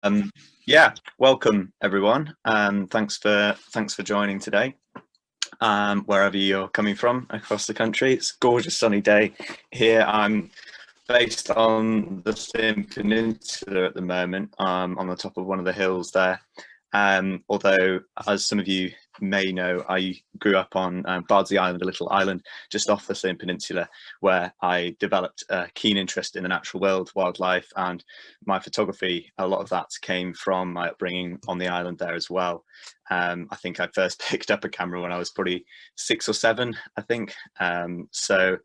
Um, yeah, welcome everyone. Thanks for joining today. Wherever you're coming from across the country, it's a gorgeous sunny day here. I'm based on the same peninsula at the moment, on the top of one of the hills there. Although, as some of you may know, I grew up on Bardsey Island, a little island just off the same peninsula, where I developed a keen interest in the natural world, wildlife, and my photography. A lot of that came from my upbringing on the island there as well. I think I first picked up a camera when I was probably 6 or 7, I think. So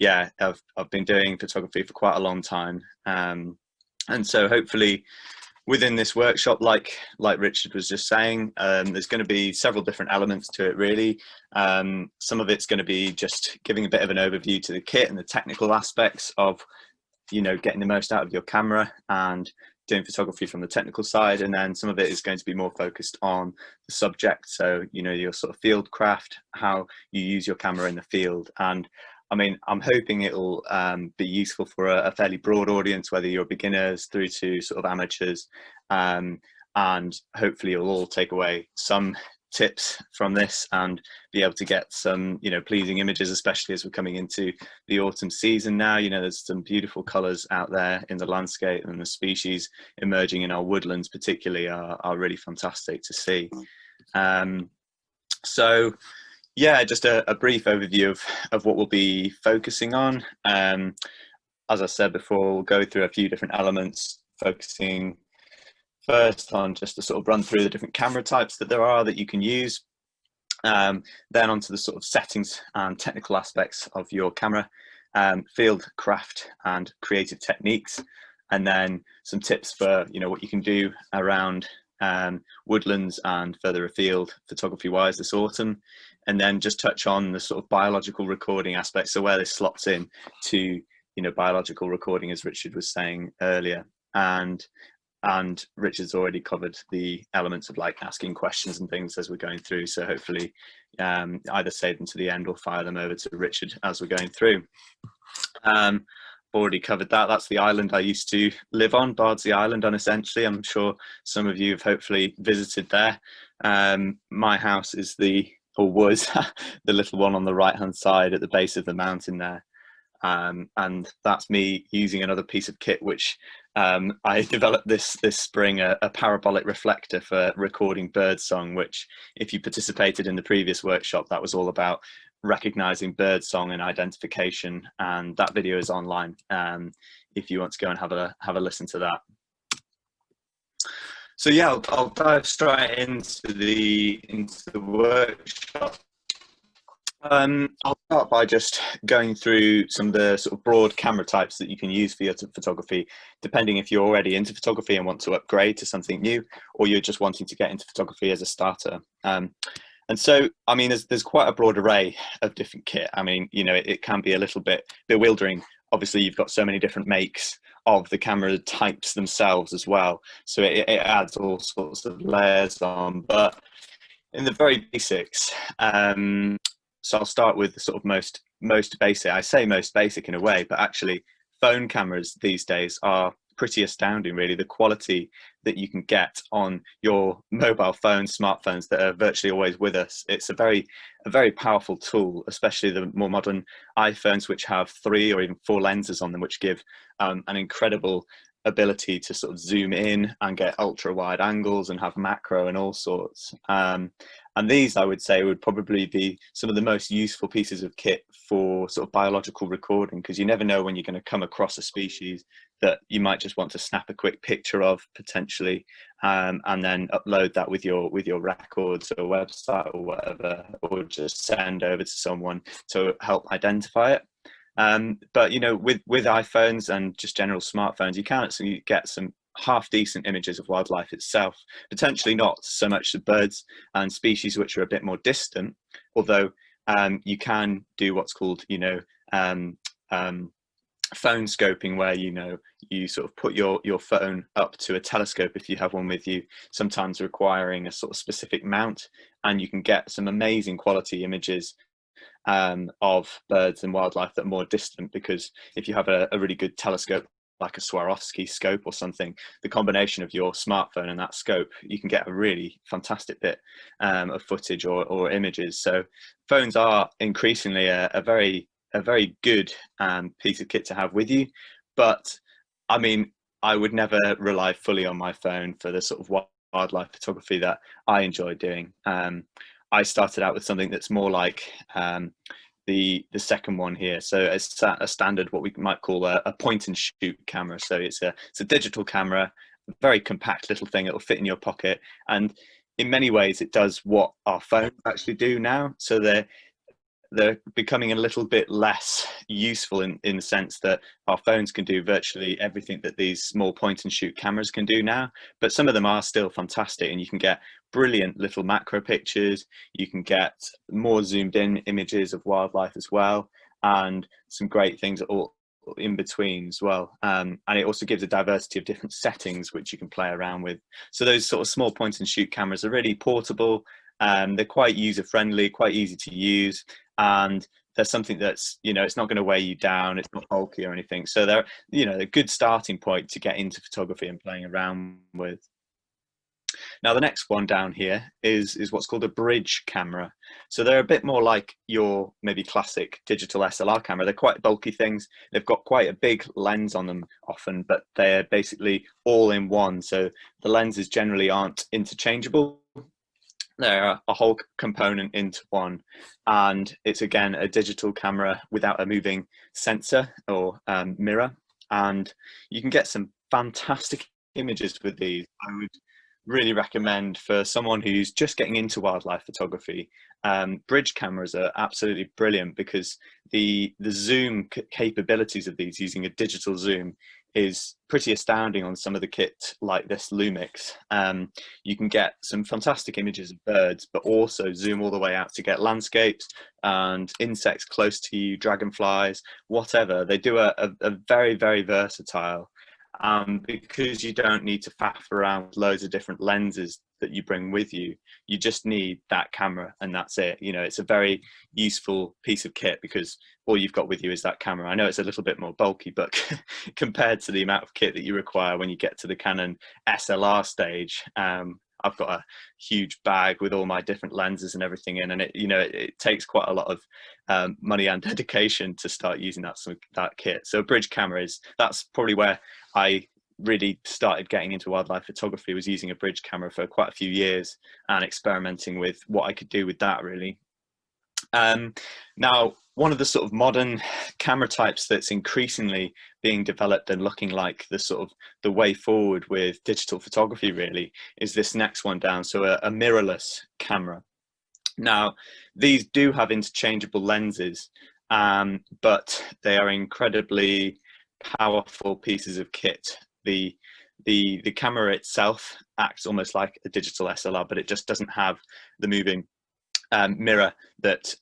yeah, I've been doing photography for quite a long time, and so hopefully within this workshop, like Richard was just saying, there's going to be several different elements to it really. Some of it's going to be just giving a bit of an overview to the kit and the technical aspects of, getting the most out of your camera and doing photography from the technical side. And then some of it is going to be more focused on the subject. So, your sort of field craft, how you use your camera in the field. And I mean, I'm hoping it'll be useful for a fairly broad audience, whether you're beginners through to sort of amateurs, and hopefully you'll all take away some tips from this and be able to get some, pleasing images, especially as we're coming into the autumn season now. There's some beautiful colours out there in the landscape, and the species emerging in our woodlands particularly are really fantastic to see. So yeah, just a brief overview of what we'll be focusing on. As I said before, we'll go through a few different elements, focusing first on just to sort of run through the different camera types that there are that you can use. Then onto the sort of settings and technical aspects of your camera, field craft and creative techniques, and then some tips for what you can do around woodlands and further afield photography wise this autumn, and then just touch on the sort of biological recording aspects, so where this slots in to biological recording, as Richard was saying earlier. And Richard's already covered the elements of like asking questions and things as we're going through, so hopefully either save them to the end or fire them over to Richard as we're going through. Already covered that. That's the island I used to live on, Bardsey Island, unessentially. I'm sure some of you have hopefully visited there. My house is was the little one on the right hand side at the base of the mountain there. And that's me using another piece of kit which I developed this spring, a parabolic reflector for recording birdsong, which if you participated in the previous workshop, that was all about recognizing birdsong and identification, and that video is online if you want to go and have a listen to that. So yeah, I'll dive straight into the workshop. I'll start by just going through some of the sort of broad camera types that you can use for your photography, depending if you're already into photography and want to upgrade to something new, or you're just wanting to get into photography as a starter. And so, I mean, there's quite a broad array of different kit. I mean, it can be a little bit bewildering. Obviously, you've got so many different makes of the camera types themselves as well. So it adds all sorts of layers on. But in the very basics, so I'll start with the sort of most basic. I say most basic in a way, but actually phone cameras these days are pretty astounding, really. The quality that you can get on your mobile phones, smartphones that are virtually always with us. It's a very powerful tool, especially the more modern iPhones, which have 3 or even 4 lenses on them, which give an incredible ability to sort of zoom in and get ultra wide angles and have macro and all sorts. And these, I would say, would probably be some of the most useful pieces of kit for sort of biological recording, because you never know when you're going to come across a species that you might just want to snap a quick picture of potentially, and then upload that with your records or website or whatever, or just send over to someone to help identify it. But with iPhones and just general smartphones, you can actually get some half decent images of wildlife itself, potentially not so much the birds and species which are a bit more distant, although you can do what's called phone scoping, where you sort of put your phone up to a telescope if you have one with you, sometimes requiring a sort of specific mount, and you can get some amazing quality images of birds and wildlife that are more distant, because if you have a really good telescope like a Swarovski scope or something, the combination of your smartphone and that scope, you can get a really fantastic bit of footage or images. So phones are increasingly a very good piece of kit to have with you. But I mean, I would never rely fully on my phone for the sort of wildlife photography that I enjoy doing. I started out with something that's more like the second one here. So it's a standard, what we might call a point and shoot camera. So it's a digital camera, a very compact little thing. It'll fit in your pocket, and in many ways it does what our phones actually do now. So they're becoming a little bit less useful in the sense that our phones can do virtually everything that these small point and shoot cameras can do now, but some of them are still fantastic, and you can get brilliant little macro pictures, you can get more zoomed in images of wildlife as well, and some great things all in between as well. And it also gives a diversity of different settings which you can play around with. So those sort of small point and shoot cameras are really portable. They're quite user friendly, quite easy to use, and there's something that's, you know, it's not going to weigh you down, it's not bulky or anything. So they're, you know, a good starting point to get into photography and playing around with. Now the next one down here is what's called a bridge camera. So they're a bit more like your maybe classic digital SLR camera. They're quite bulky things. They've got quite a big lens on them often, but they're basically all in one. So the lenses generally aren't interchangeable. They're a whole component into one, and it's again a digital camera without a moving sensor or mirror, and you can get some fantastic images with these. I would really recommend for someone who's just getting into wildlife photography. Bridge cameras are absolutely brilliant because the zoom capabilities of these using a digital zoom is pretty astounding on some of the kit like this Lumix. You can get some fantastic images of birds, but also zoom all the way out to get landscapes and insects close to you, dragonflies, whatever. They do a very, very versatile. Because you don't need to faff around with loads of different lenses that you bring with you, you just need that camera and that's it. You know, it's a very useful piece of kit because all you've got with you is that camera. I know it's a little bit more bulky, but compared to the amount of kit that you require when you get to the Canon SLR stage, I've got a huge bag with all my different lenses and everything in, and it takes quite a lot of money and dedication to start using that kit. So a bridge camera that's probably where I really started getting into wildlife photography, was using a bridge camera for quite a few years and experimenting with what I could do with that really. Now, one of the sort of modern camera types that's increasingly being developed and looking like the way forward with digital photography really is this next one down. So a mirrorless camera. Now, these do have interchangeable lenses, but they are incredibly powerful pieces of kit. The camera itself acts almost like a digital SLR, but it just doesn't have the moving mirror that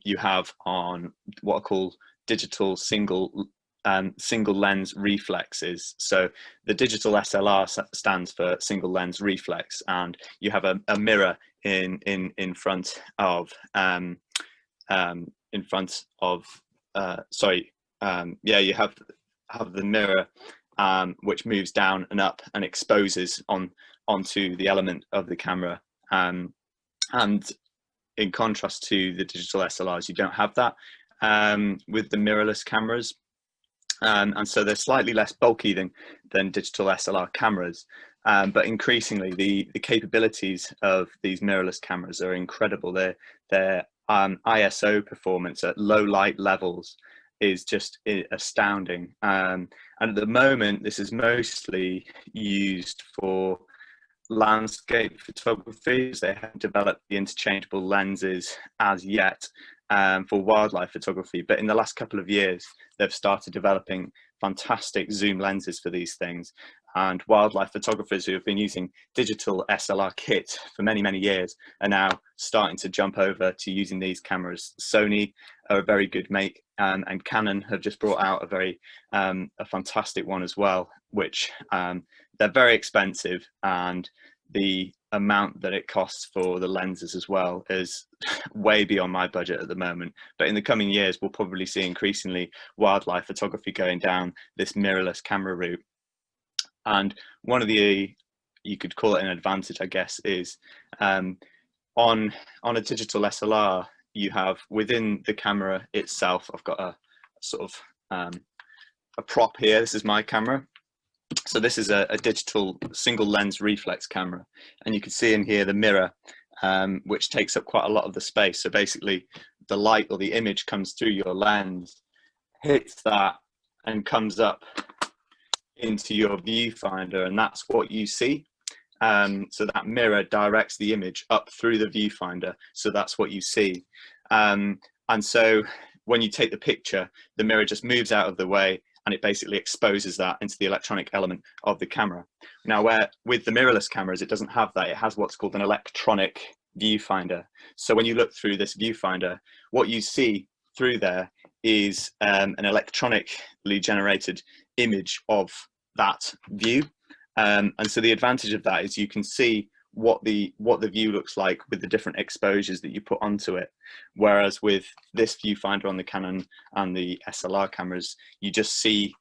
you have on what are called digital single lens reflexes. So the digital SLR stands for single lens reflex, and you have a mirror in front of you have the mirror which moves down and up and exposes onto the element of the camera, and in contrast to the digital SLRs, you don't have that with the mirrorless cameras. And so they're slightly less bulky than digital SLR cameras, but increasingly the capabilities of these mirrorless cameras are incredible. Their ISO performance at low light levels is just astounding. And at the moment, this is mostly used for landscape photography, as they haven't developed the interchangeable lenses as yet for wildlife photography. But in the last couple of years, they've started developing fantastic zoom lenses for these things. And wildlife photographers who have been using digital SLR kit for many, many years are now starting to jump over to using these cameras. Sony are a very good make, and Canon have just brought out a fantastic one as well, which they're very expensive, and the amount that it costs for the lenses as well is way beyond my budget at the moment. But in the coming years, we'll probably see increasingly wildlife photography going down this mirrorless camera route. And one of the, you could call it an advantage, I guess, is on a digital SLR, you have within the camera itself, I've got a sort of a prop here. This is my camera. So this is a digital single lens reflex camera, and you can see in here the mirror, which takes up quite a lot of the space. So basically the light or the image comes through your lens, hits that and comes up into your viewfinder, and that's what you see. So that mirror directs the image up through the viewfinder, so that's what you see. And so when you take the picture, the mirror just moves out of the way, and it basically exposes that into the electronic element of the camera. Now, where with the mirrorless cameras, it doesn't have that. It has what's called an electronic viewfinder. So when you look through this viewfinder, what you see through there is an electronically generated image of that view. And so the advantage of that is you can see what the view looks like with the different exposures that you put onto it. Whereas with this viewfinder on the Canon and the SLR cameras, you just see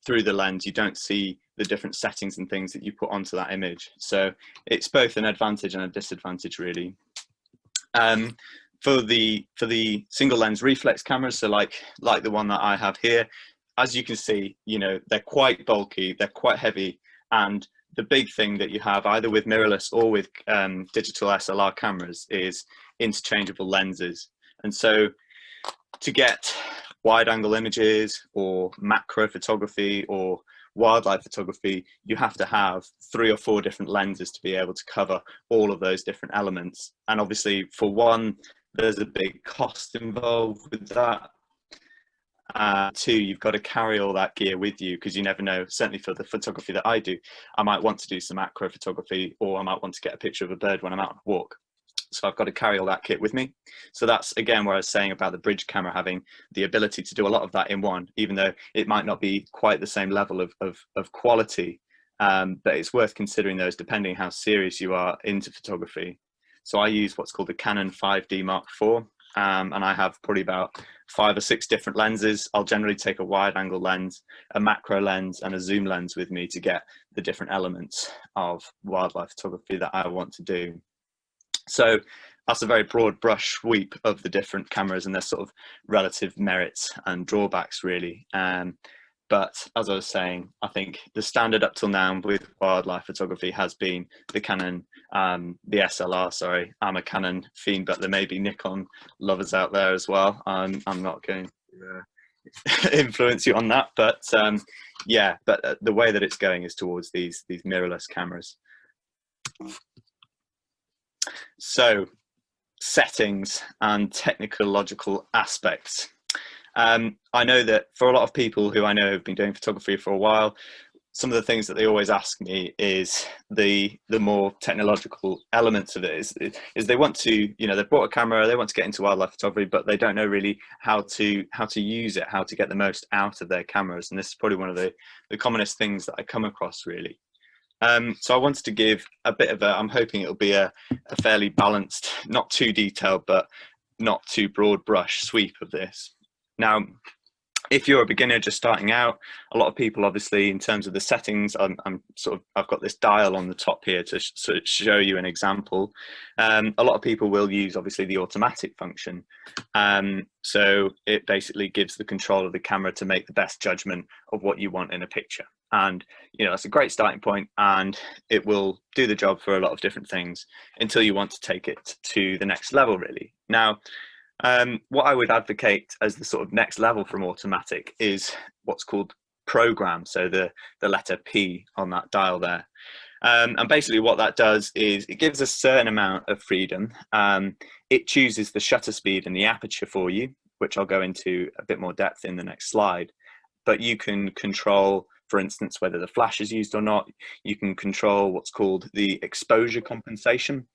through the lens, you don't see the different settings and things that you put onto that image. So it's both an advantage and a disadvantage, really. For the single lens reflex cameras, so like the one that I have here, as you can see, you know, they're quite bulky, they're quite heavy, and the big thing that you have either with mirrorless or with digital SLR cameras is interchangeable lenses. And so to get wide angle images or macro photography or wildlife photography, you have to have 3 or 4 different lenses to be able to cover all of those different elements. And obviously for one, there's a big cost involved with that. 2, you've got to carry all that gear with you, because you never know. Certainly for the photography that I do, I might want to do some macro photography, or I might want to get a picture of a bird when I'm out on a walk. So I've got to carry all that kit with me. So that's again where I was saying about the bridge camera having the ability to do a lot of that in one, even though it might not be quite the same level of quality, but it's worth considering those depending how serious you are into photography. So I use what's called the Canon 5D Mark IV. And I have probably about 5 or 6 different lenses. I'll generally take a wide angle lens, a macro lens, and a zoom lens with me to get the different elements of wildlife photography that I want to do. So that's a very broad brush sweep of the different cameras and their sort of relative merits and drawbacks, really. But as I was saying, I think the standard up till now with wildlife photography has been the Canon, the SLR, sorry. I'm a Canon fiend, but there may be Nikon lovers out there as well. I'm not going to influence you on that, but yeah, but the way that it's going is towards these mirrorless cameras. So settings and technological aspects. I know that for a lot of people who I know have been doing photography for a while, some of the things that they always ask me is the more technological elements of it is they want to, you know, they've bought a camera, they want to get into wildlife photography, but they don't know really how to use it, how to get the most out of their cameras. And this is probably one of the commonest things that I come across, really. So I wanted to give a bit of I'm hoping it'll be a fairly balanced, not too detailed, but not too broad brush sweep of this. Now, if you're a beginner just starting out, a lot of people, obviously, in terms of the settings, I've got this dial on the top here to sort of show you an example. A lot of people will use, obviously, the automatic function. So it basically gives the control of the camera to make the best judgment of what you want in a picture. And, you know, that's a great starting point, and it will do the job for a lot of different things until you want to take it to the next level, really. Now, what I would advocate as the sort of next level from automatic is what's called program. So the letter P on that dial there. And basically what that does is it gives a certain amount of freedom. It chooses the shutter speed and the aperture for you, which I'll go into a bit more depth in the next slide. But you can control, for instance, whether the flash is used or not. You can control what's called the exposure compensation,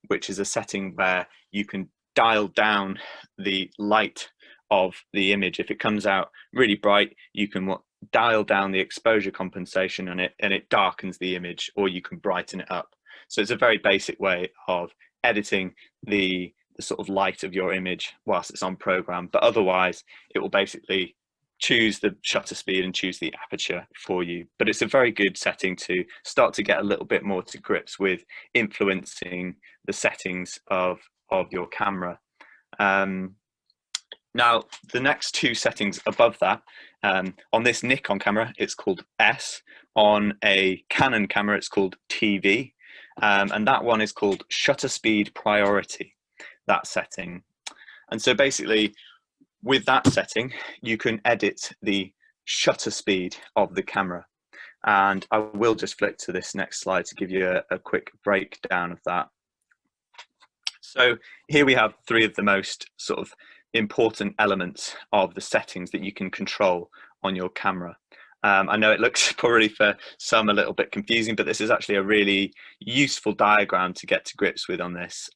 which is a setting where you can dial down the light of the image. If it comes out really bright, you can dial down the exposure compensation on it, and it darkens the image, or you can brighten it up. So it's a very basic way of editing the sort of light of your image whilst it's on program, but otherwise it will basically choose the shutter speed and choose the aperture for you. But it's a very good setting to start to get a little bit more to grips with influencing the settings of your camera. Now, the next two settings above that, on this Nikon camera, it's called S. On a Canon camera, it's called TV. And that one is called shutter speed priority, that setting. And so basically, with that setting, you can edit the shutter speed of the camera. And I will just flick to this next slide to give you a quick breakdown of that. So here we have three of the most sort of important elements of the settings that you can control on your camera. I know it looks probably for some a little bit confusing, but this is actually a really useful diagram to get to grips with on this.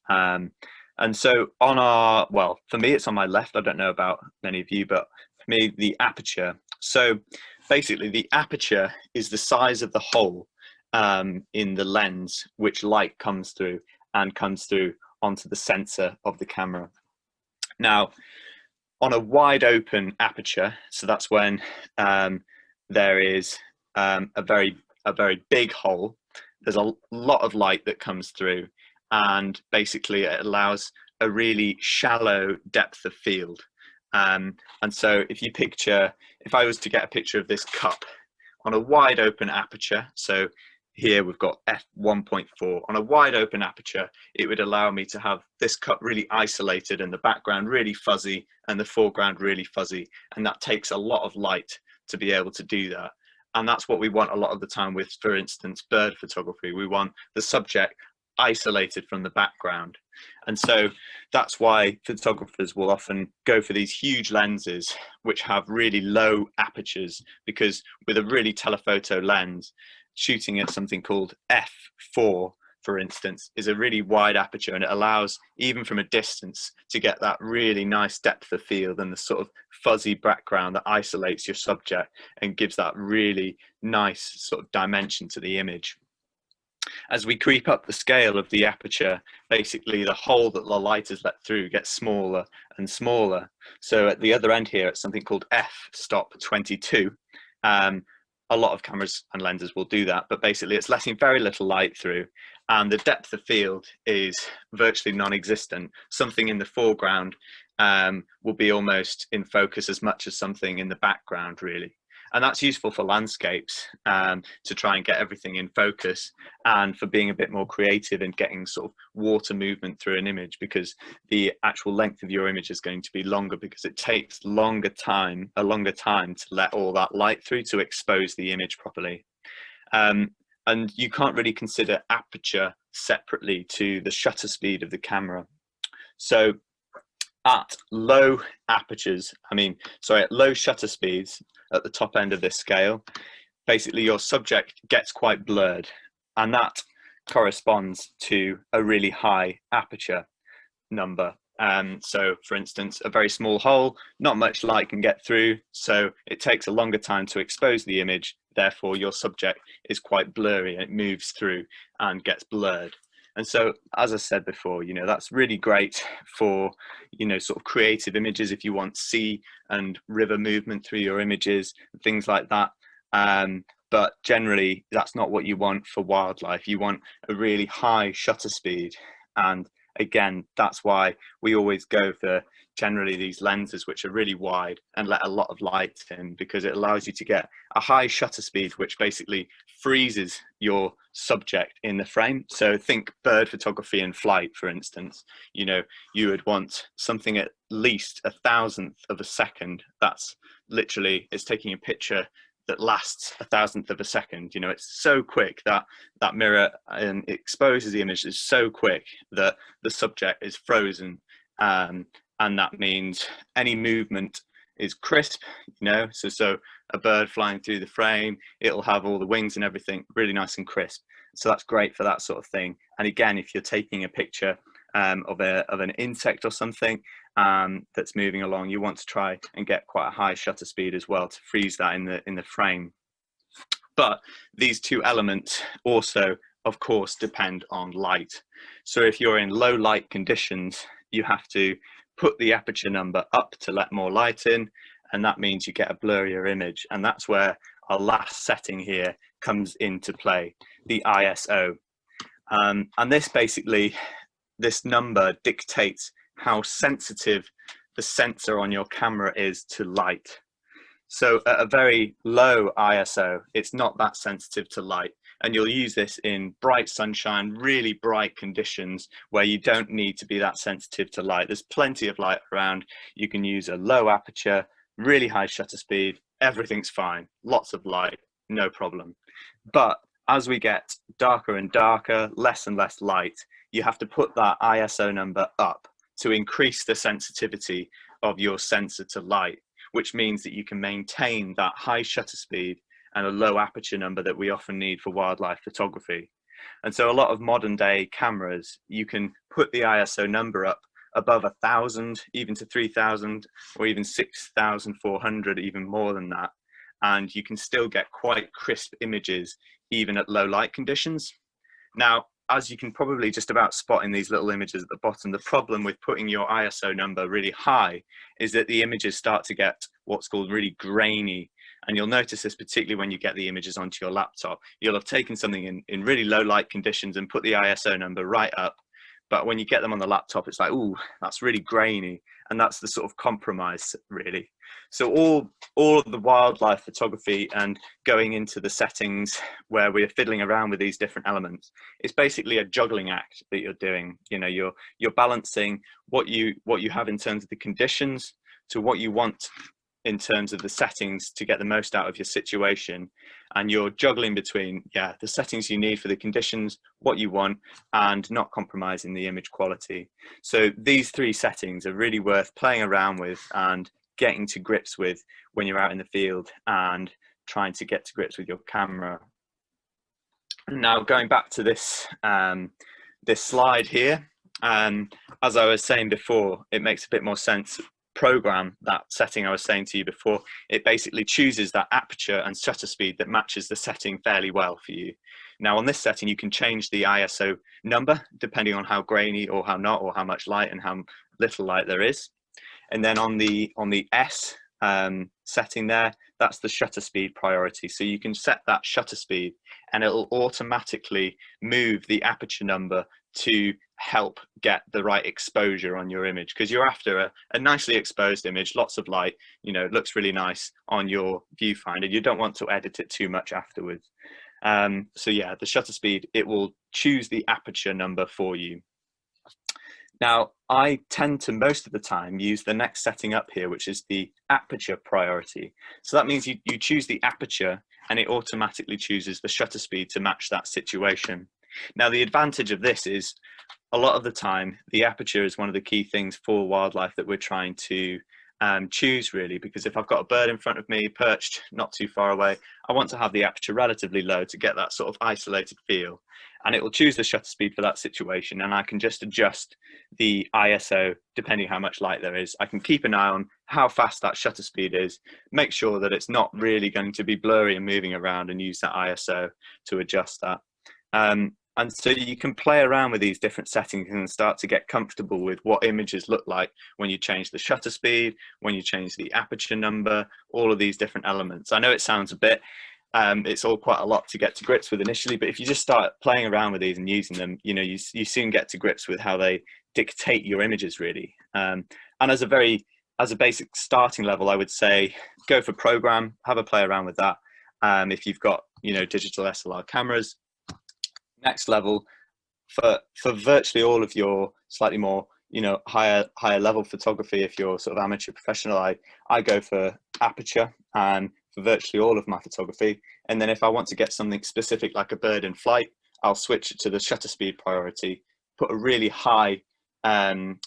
And so on our, well, for me, it's on my left. I don't know about many of you, but for me, the aperture. So basically the aperture is the size of the hole in the lens, which light comes through and comes through onto the sensor of the camera. Now, on a wide open aperture, so that's when there is a very big hole, there's a lot of light that comes through, and basically it allows a really shallow depth of field. And so if I was to get a picture of this cup on a wide open aperture, so here we've got f1.4, on a wide open aperture, it would allow me to have this cup really isolated and the background really fuzzy and the foreground really fuzzy. And that takes a lot of light to be able to do that. And that's what we want a lot of the time with, for instance, bird photography. We want the subject isolated from the background. And so that's why photographers will often go for these huge lenses which have really low apertures, because with a really telephoto lens, shooting at something called f4, for instance, is a really wide aperture, and it allows, even from a distance, to get that really nice depth of field and the sort of fuzzy background that isolates your subject and gives that really nice sort of dimension to the image. As we creep up the scale of the aperture, basically the hole that the light is let through gets smaller and smaller. So at the other end here, it's something called f-stop 22. A lot of cameras and lenses will do that, but basically it's letting very little light through, and the depth of field is virtually non-existent. Something in the foreground will be almost in focus as much as something in the background, really. And that's useful for landscapes, to try and get everything in focus, and for being a bit more creative and getting sort of water movement through an image, because the actual length of your image is going to be longer, because it takes a longer time to let all that light through to expose the image properly. And you can't really consider aperture separately to the shutter speed of the camera. So at low apertures, at low shutter speeds, at the top end of this scale, basically your subject gets quite blurred, and that corresponds to a really high aperture number. So for instance, a very small hole, not much light can get through, so it takes a longer time to expose the image, therefore your subject is quite blurry and it moves through and gets blurred. And so, as I said before, that's really great for, sort of creative images, if you want sea and river movement through your images, things like that. But generally, that's not what you want for wildlife. You want a really high shutter speed. And again, that's why we always go for generally these lenses which are really wide and let a lot of light in, because it allows you to get a high shutter speed which basically freezes your subject in the frame. So think bird photography in flight, for instance. You would want something at least 1,000th of a second. That's literally, it's taking a picture that lasts 1,000th of a second. It's so quick that mirror and exposes the image is so quick that the subject is frozen. And that means any movement is crisp, so a bird flying through the frame, it'll have all the wings and everything really nice and crisp. So that's great for that sort of thing. And again, if you're taking a picture of an insect or something that's moving along, you want to try and get quite a high shutter speed as well to freeze that in the frame. But these two elements also, of course, depend on light. So if you're in low light conditions, you have to put the aperture number up to let more light in, and that means you get a blurrier image. And that's where our last setting here comes into play, the ISO. And this number dictates how sensitive the sensor on your camera is to light. So at a very low ISO, it's not that sensitive to light. And you'll use this in bright sunshine, really bright conditions where you don't need to be that sensitive to light. There's plenty of light around. You can use a low aperture, really high shutter speed, everything's fine. Lots of light, no problem. But as we get darker and darker, less and less light, you have to put that ISO number up to increase the sensitivity of your sensor to light, which means that you can maintain that high shutter speed and a low aperture number that we often need for wildlife photography. And so a lot of modern day cameras, you can put the ISO number up above 1,000, even to 3,000, or even 6,400, even more than that. And you can still get quite crisp images, even at low light conditions. Now, as you can probably just about spot in these little images at the bottom, the problem with putting your ISO number really high is that the images start to get what's called really grainy. And you'll notice this particularly when you get the images onto your laptop. You'll have taken something in really low light conditions and put the ISO number right up. But when you get them on the laptop, it's like, ooh, that's really grainy. And that's the sort of compromise, really. So all of the wildlife photography and going into the settings where we're fiddling around with these different elements, it's basically a juggling act that you're doing. You know, you're balancing what you have in terms of the conditions to what you want in terms of the settings to get the most out of your situation, and you're juggling between the settings you need for the conditions, what you want, and not compromising the image quality. So these three settings are really worth playing around with and getting to grips with when you're out in the field and trying to get to grips with your camera. Now, going back to this this slide here, as I was saying before, it makes a bit more sense. Program that setting I was saying to you before, it basically chooses that aperture and shutter speed that matches the setting fairly well for you. Now on this setting, you can change the ISO number depending on how grainy or how not, or how much light and how little light there is. And then on the S setting there, that's the shutter speed priority. So you can set that shutter speed and it'll automatically move the aperture number to help get the right exposure on your image, because you're after a nicely exposed image, lots of light, you know, it looks really nice on your viewfinder. You don't want to edit it too much afterwards. So yeah, the shutter speed, it will choose the aperture number for you. Now, I tend to most of the time use the next setting up here, which is the aperture priority. So that means you choose the aperture and it automatically chooses the shutter speed to match that situation. Now, the advantage of this is a lot of the time, the aperture is one of the key things for wildlife that we're trying to choose, really, because if I've got a bird in front of me perched not too far away, I want to have the aperture relatively low to get that sort of isolated feel, and it will choose the shutter speed for that situation, and I can just adjust the ISO depending how much light there is. I can keep an eye on how fast that shutter speed is, make sure that it's not really going to be blurry and moving around, and use that ISO to adjust that. And so you can play around with these different settings and start to get comfortable with what images look like when you change the shutter speed, when you change the aperture number, all of these different elements. I know it sounds a bit, it's all quite a lot to get to grips with initially, but if you just start playing around with these and using them, you know, you soon get to grips with how they dictate your images, really. And as a basic starting level, I would say go for program, have a play around with that. If you've got, you know, digital SLR cameras. Next level, for virtually all of your slightly more, you know, higher level photography, if you're sort of amateur professional, I go for aperture and for virtually all of my photography. And then if I want to get something specific like a bird in flight, I'll switch it to the shutter speed priority, put a really high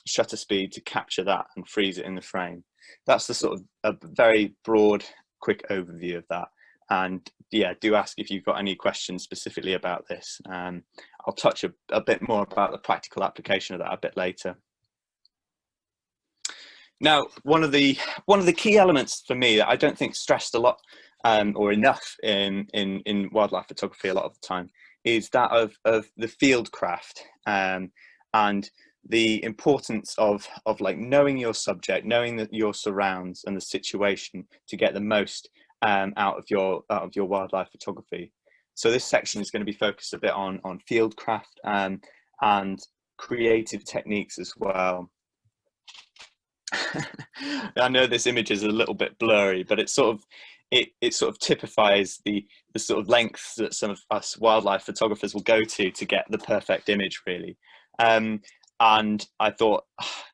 shutter speed to capture that and freeze it in the frame. That's the sort of a very broad, quick overview of that. And yeah, do ask if you've got any questions specifically about this. I'll touch a bit more about the practical application of that a bit later. Now, one of the key elements for me that I don't think stressed a lot or enough in wildlife photography a lot of the time is that of the field craft, and the importance of like knowing your subject, knowing your surrounds and the situation to get the most out of your wildlife photography. So this section is going to be focused a bit on field craft and creative techniques as well. I know this image is a little bit blurry, but it sort of typifies the sort of lengths that some of us wildlife photographers will go to get the perfect image, really. And I thought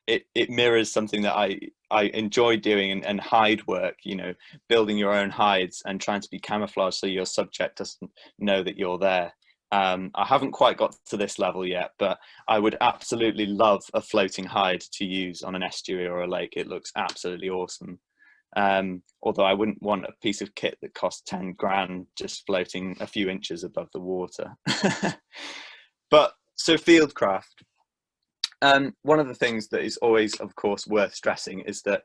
it mirrors something that I enjoy doing, and hide work, you know, building your own hides and trying to be camouflaged so your subject doesn't know that you're there. I haven't quite got to this level yet, but I would absolutely love a floating hide to use on an estuary or a lake. It looks absolutely awesome. Although I wouldn't want a piece of kit that costs 10 grand just floating a few inches above the water. But so fieldcraft. One of the things that is always, of course, worth stressing is that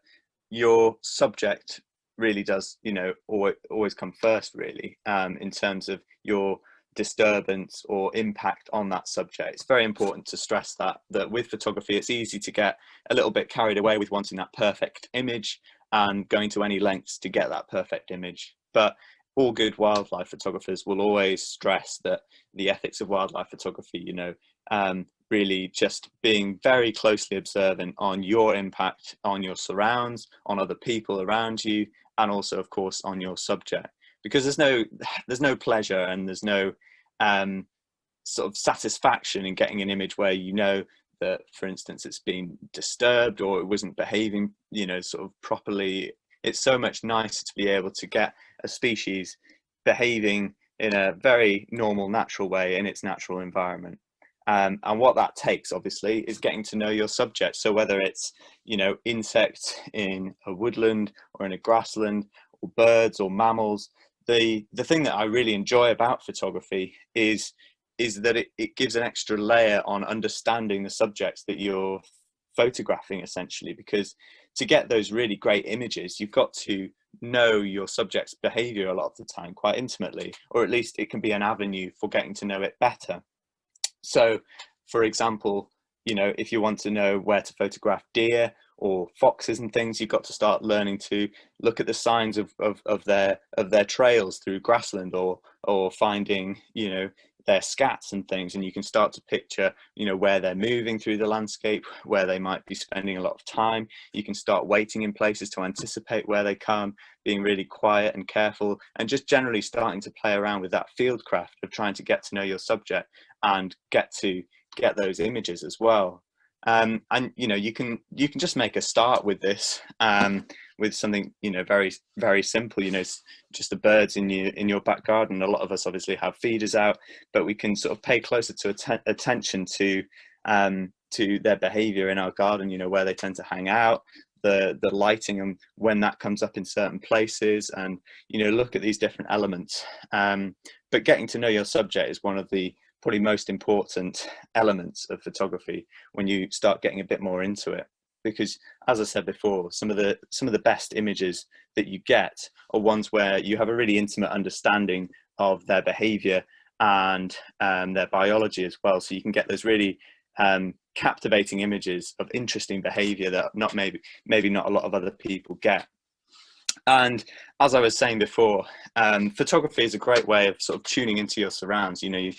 your subject really does, you know, always come first, really, in terms of your disturbance or impact on that subject. It's very important to stress that with photography, it's easy to get a little bit carried away with wanting that perfect image and going to any lengths to get that perfect image. But all good wildlife photographers will always stress that the ethics of wildlife photography, you know, really just being very closely observant on your impact on your surrounds, on other people around you, and also, of course, on your subject. Because there's no pleasure and there's no sort of satisfaction in getting an image where you know that, for instance, it's been disturbed or it wasn't behaving, you know, sort of properly. It's so much nicer to be able to get a species behaving in a very normal, natural way in its natural environment. And what that takes, obviously, is getting to know your subject. So whether it's, you know, insects in a woodland or in a grassland, or birds or mammals, the thing that I really enjoy about photography is that it gives an extra layer on understanding the subjects that you're photographing, essentially, because to get those really great images, you've got to know your subject's behavior a lot of the time quite intimately, or at least it can be an avenue for getting to know it better. So, for example, you know, if you want to know where to photograph deer or foxes and things, you've got to start learning to look at the signs of their trails through grassland, or finding, you know, their scats and things, and you can start to picture, you know, where they're moving through the landscape, where they might be spending a lot of time. You can start waiting in places to anticipate where they come, being really quiet and careful, and just generally starting to play around with that field craft of trying to get to know your subject and get those images as well. And you know, you can just make a start with this, with something, you know, very, very simple, you know, just the birds in your back garden. A lot of us obviously have feeders out, but we can sort of pay closer to attention to their behavior in our garden, you know, where they tend to hang out, the lighting and when that comes up in certain places, and, you know, look at these different elements. But getting to know your subject is one of the probably most important elements of photography when you start getting a bit more into it, because, as I said before, some of the best images that you get are ones where you have a really intimate understanding of their behavior and their biology as well. So you can get those really captivating images of interesting behavior that maybe not a lot of other people get. And as I was saying before, photography is a great way of sort of tuning into your surrounds. You know,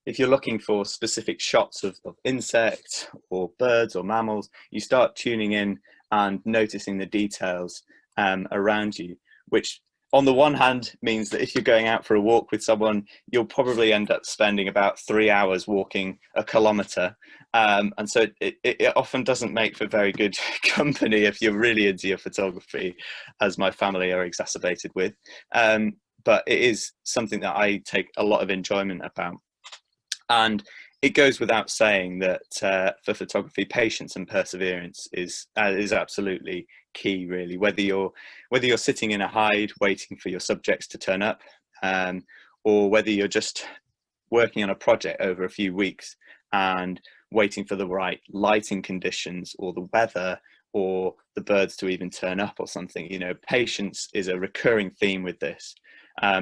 if you're looking for specific shots of insects or birds or mammals, you start tuning in and noticing the details around you, which on the one hand means that if you're going out for a walk with someone, you'll probably end up spending about 3 hours walking a kilometre. And so it often doesn't make for very good company if you're really into your photography, as my family are exacerbated with. But it is something that I take a lot of enjoyment about. And it goes without saying that for photography, patience and perseverance is absolutely key, really. Whether you're sitting in a hide waiting for your subjects to turn up, or whether you're just working on a project over a few weeks and waiting for the right lighting conditions or the weather or the birds to even turn up or something. You know, patience is a recurring theme with this,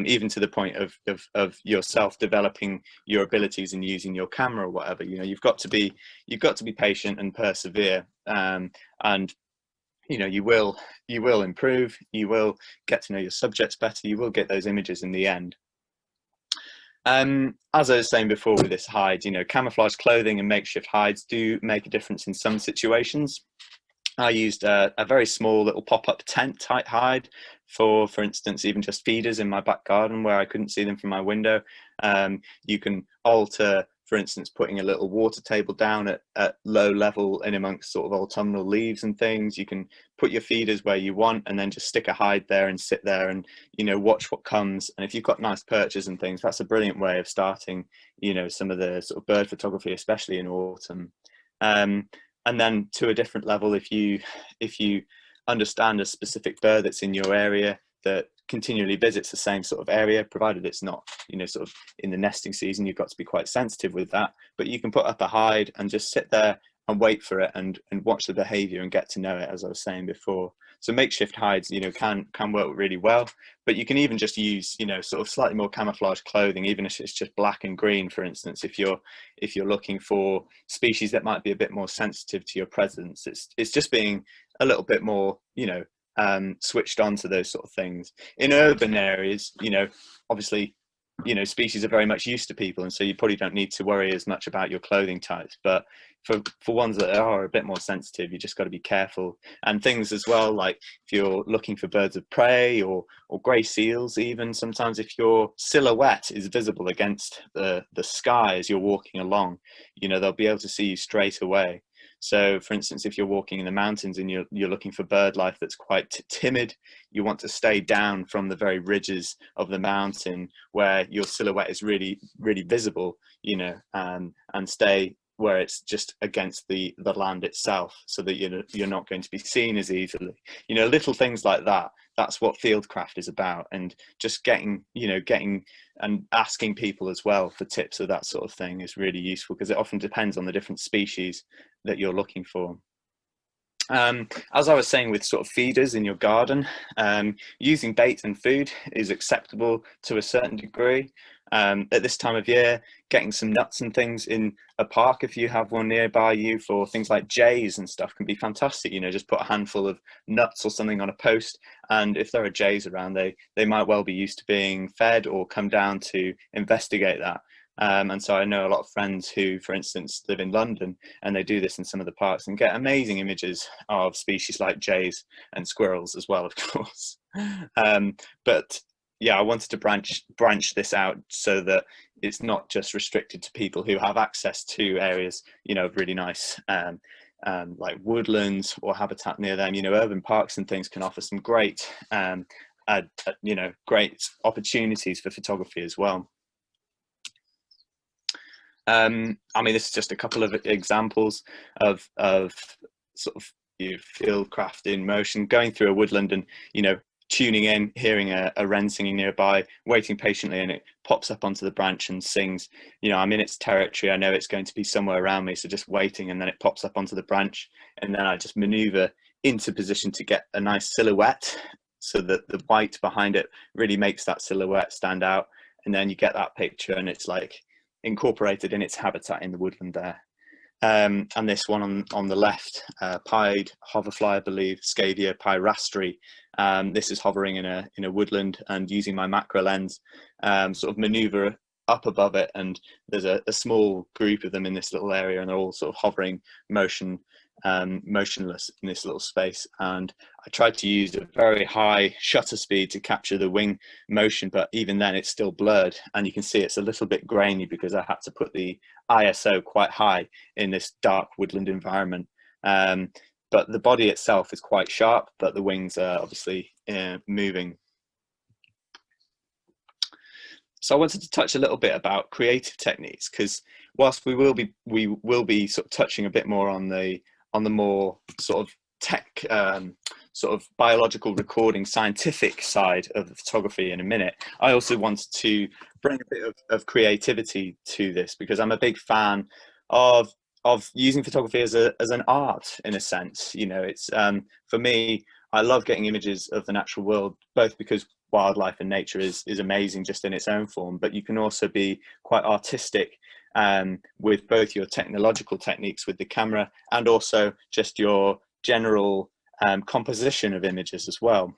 even to the point of yourself developing your abilities and using your camera or whatever. You know, you've got to be patient and persevere, and you know, you will improve, you will get to know your subjects better, you will get those images in the end. As I was saying before with this hide, you know, camouflage clothing and makeshift hides do make a difference in some situations. I used a very small little pop-up tent type hide for instance, even just feeders in my back garden where I couldn't see them from my window. You can alter, for instance, putting a little water table down at low level in amongst sort of autumnal leaves and things. You can put your feeders where you want and then just stick a hide there and sit there and, you know, watch what comes. And if you've got nice perches and things, that's a brilliant way of starting, you know, some of the sort of bird photography, especially in autumn. And then to a different level, if you understand a specific bird that's in your area that continually visits the same sort of area, provided it's not, you know, sort of in the nesting season, you've got to be quite sensitive with that, but you can put up a hide and just sit there and wait for it and watch the behavior and get to know it, as I was saying before. So makeshift hides, you know, can work really well, but you can even just use, you know, sort of slightly more camouflage clothing, even if it's just black and green, for instance. If you're looking for species that might be a bit more sensitive to your presence, it's just being a little bit more, you know, switched on to those sort of things. In urban areas, you know, obviously, you know, species are very much used to people, and so you probably don't need to worry as much about your clothing types. But for ones that are a bit more sensitive, you just got to be careful. And things as well, like if you're looking for birds of prey or grey seals, even sometimes if your silhouette is visible against the sky as you're walking along, you know, they'll be able to see you straight away. So for instance, if you're walking in the mountains and you're looking for bird life that's quite timid, you want to stay down from the very ridges of the mountain where your silhouette is really, really visible, you know, and stay where it's just against the land itself, so that you're not going to be seen as easily. You know, little things like that. That's what fieldcraft is about, and just getting and asking people as well for tips of that sort of thing is really useful, because it often depends on the different species that you're looking for. As I was saying with sort of feeders in your garden, using bait and food is acceptable to a certain degree. At this time of year, getting some nuts and things in a park, if you have one nearby you, for things like jays and stuff, can be fantastic. You know, just put a handful of nuts or something on a post, and if there are jays around, they might well be used to being fed or come down to investigate that. And so I know a lot of friends who, for instance, live in London, and they do this in some of the parks and get amazing images of species like jays and squirrels as well, of course. But yeah, I wanted to branch this out so that it's not just restricted to people who have access to areas, you know, of really nice like woodlands or habitat near them. You know, urban parks and things can offer some great, you know, great opportunities for photography as well. I mean, this is just a couple of examples of sort of, you know, fieldcraft in motion, going through a woodland and, you know, tuning in, hearing a wren singing nearby, waiting patiently, and it pops up onto the branch and sings. You know, I'm in its territory, I know it's going to be somewhere around me, so just waiting, and then it pops up onto the branch, and then I just maneuver into position to get a nice silhouette, so that the white behind it really makes that silhouette stand out, and then you get that picture and it's like incorporated in its habitat in the woodland there. And this one on the left, pied hoverfly, I believe, Scavia pyrastri. This is hovering in a woodland, and using my macro lens, sort of maneuver up above it, and there's a small group of them in this little area, and they're all sort of hovering motionless in this little space. And I tried to use a very high shutter speed to capture the wing motion, but even then it's still blurred, and you can see it's a little bit grainy because I had to put the ISO quite high in this dark woodland environment. But the body itself is quite sharp, but the wings are obviously moving. So I wanted to touch a little bit about creative techniques, because whilst we will be sort of touching a bit more on the more sort of tech sort of biological recording scientific side of the photography in a minute, I also wanted to bring a bit of creativity to this, because I'm a big fan of using photography as an art in a sense. You know, it's for me, I love getting images of the natural world, both because wildlife and nature is amazing just in its own form, but you can also be quite artistic with both your technological techniques with the camera and also just your general composition of images as well.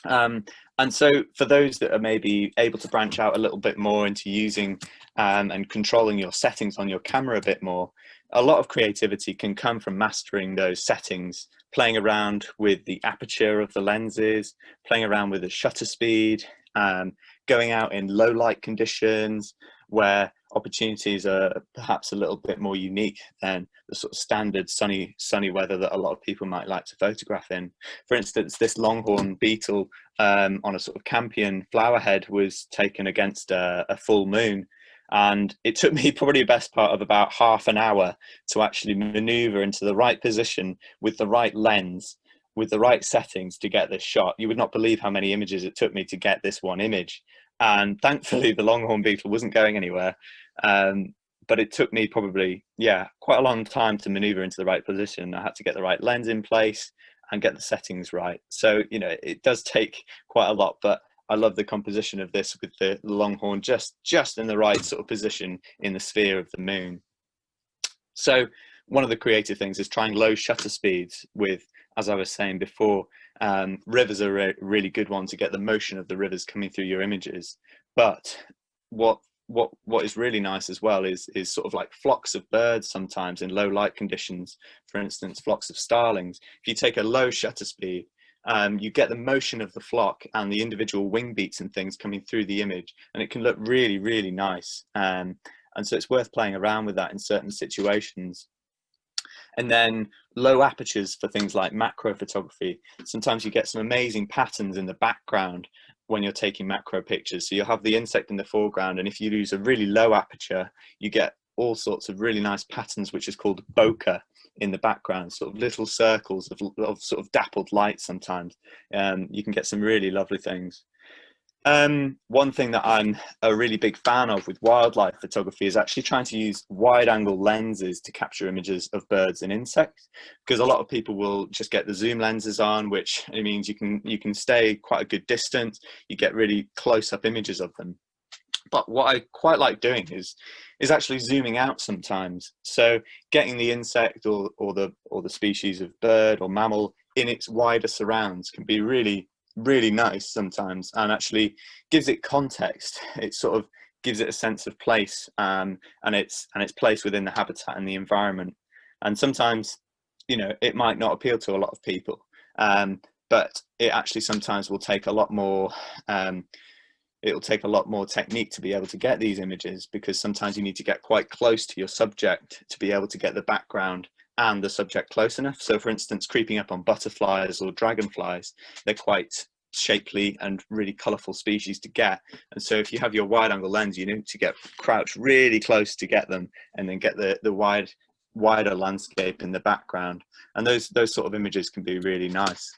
And so for those that are maybe able to branch out a little bit more into using and controlling your settings on your camera a bit more, a lot of creativity can come from mastering those settings, playing around with the aperture of the lenses, playing around with the shutter speed, going out in low light conditions where opportunities are perhaps a little bit more unique than the sort of standard sunny weather that a lot of people might like to photograph in. For instance, this longhorn beetle on a sort of Campion flowerhead was taken against a full moon, and it took me probably the best part of about half an hour to actually maneuver into the right position with the right lens, with the right settings to get this shot. You would not believe how many images it took me to get this one image. And thankfully the longhorn beetle wasn't going anywhere, but it took me probably quite a long time to maneuver into the right position. I had to get the right lens in place and get the settings right. So, you know, it does take quite a lot, but I love the composition of this with the longhorn just in the right sort of position in the sphere of the moon. So one of the creative things is trying low shutter speeds with, as I was saying before, rivers are a really good one to get the motion of the rivers coming through your images. But what is really nice as well is sort of like flocks of birds sometimes in low light conditions. For instance, flocks of starlings. If you take a low shutter speed, you get the motion of the flock and the individual wing beats and things coming through the image, and it can look really, really nice. And so it's worth playing around with that in certain situations. And then low apertures for things like macro photography. Sometimes you get some amazing patterns in the background when you're taking macro pictures. So you'll have the insect in the foreground, and if you use a really low aperture, you get all sorts of really nice patterns, which is called bokeh in the background, sort of little circles of sort of dappled light sometimes. You can get some really lovely things. One thing that I'm a really big fan of with wildlife photography is actually trying to use wide angle lenses to capture images of birds and insects, because a lot of people will just get the zoom lenses on, which it means you can stay quite a good distance, you get really close up images of them. But what I quite like doing is actually zooming out sometimes. So getting the insect or the species of bird or mammal in its wider surrounds can be really, really nice sometimes, and actually gives it context. It sort of gives it a sense of place, and its place within the habitat and the environment. And sometimes, you know, it might not appeal to a lot of people, but it actually sometimes will take a lot more it'll take a lot more technique to be able to get these images, because sometimes you need to get quite close to your subject to be able to get the background and the subject close enough. So for instance, creeping up on butterflies or dragonflies, they're quite shapely and really colorful species to get. And so if you have your wide angle lens, you need to get crouched really close to get them, and then get the wider landscape in the background. And those sort of images can be really nice.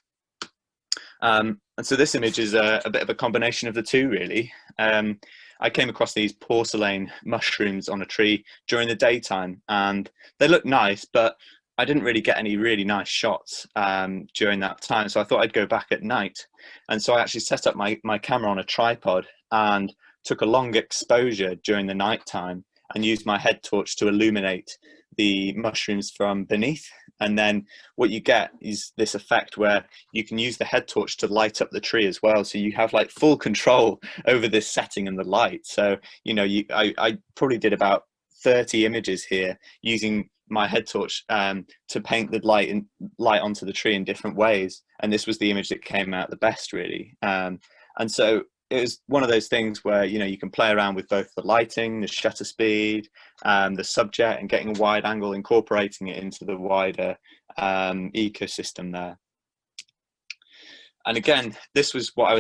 And so this image is a bit of a combination of the two, really. I came across these porcelain mushrooms on a tree during the daytime, and they look nice, but I didn't really get any really nice shots during that time. So I thought I'd go back at night. And so I actually set up my camera on a tripod and took a long exposure during the night time and used my head torch to illuminate the mushrooms from beneath. And then what you get is this effect where you can use the head torch to light up the tree as well. So you have like full control over this setting and the light. So, you know, I probably did about 30 images here using my head torch to paint the light onto the tree in different ways. And this was the image that came out the best, really. And so it was one of those things where, you know, you can play around with both the lighting, the shutter speed, the subject, and getting a wide angle, incorporating it into the wider ecosystem there. And again, this was what I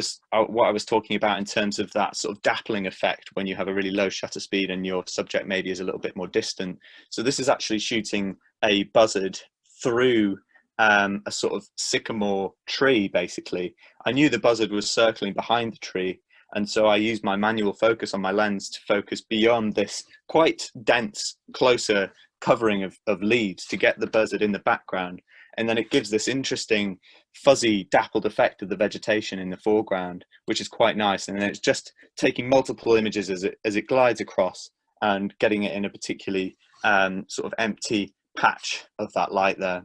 was talking about in terms of that sort of dappling effect when you have a really low shutter speed and your subject maybe is a little bit more distant. So this is actually shooting a buzzard through a sort of sycamore tree, basically. I knew the buzzard was circling behind the tree, and so I used my manual focus on my lens to focus beyond this quite dense, closer covering of leaves to get the buzzard in the background. And then it gives this interesting fuzzy dappled effect of the vegetation in the foreground, which is quite nice. And then it's just taking multiple images as it glides across and getting it in a particularly sort of empty patch of that light there.